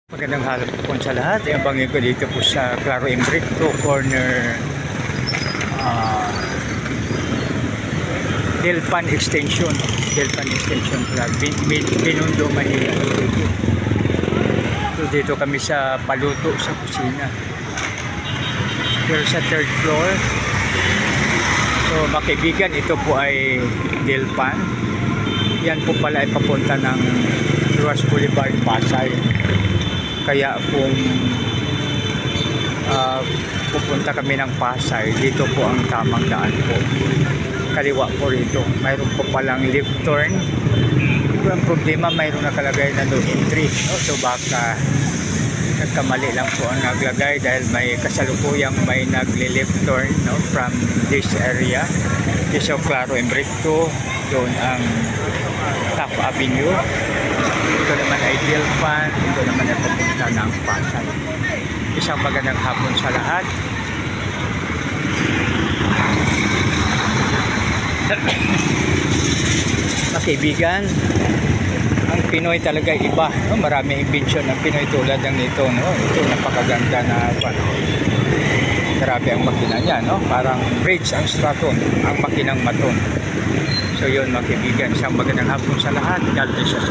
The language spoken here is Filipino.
Magandang hapon sa lahat. Iabangin ko dito po sa Claro Imbricto corner Delpan Extension Club, Binondo, Manila. So dito kami sa paluto sa kusina. Here sa third floor. So mga kaibigan, ito po ay Delpan. Yan po pala ay papunta ng Ruas Boulevard, Pasay. Kaya kung pupunta kami ng Pasay, dito po ang tamang daan po. Kaliwa po rito. Mayroon po palang left turn. Pero ang problema, mayroon nakalagay na no entry. No? So baka nagkamali lang po ang naglagay dahil may kasalukuyang may nagle-left turn, no? From this area. This is Claro Imbricto. Doon ang Top Avenue. Ito naman ay Delpan. Ito naman ay papunta ng Pasay. Isang magandang hapon sa lahat. Mga kaibigan, ang Pinoy talaga iba, no? Maraming invention ng Pinoy tulad ng ito, no? Ito napakaganda na grabe ang makina niya, no? Parang bridge ang straton, ang makinang maton. So yun mga kaibigan, isang magandang hapon sa lahat. God bless you.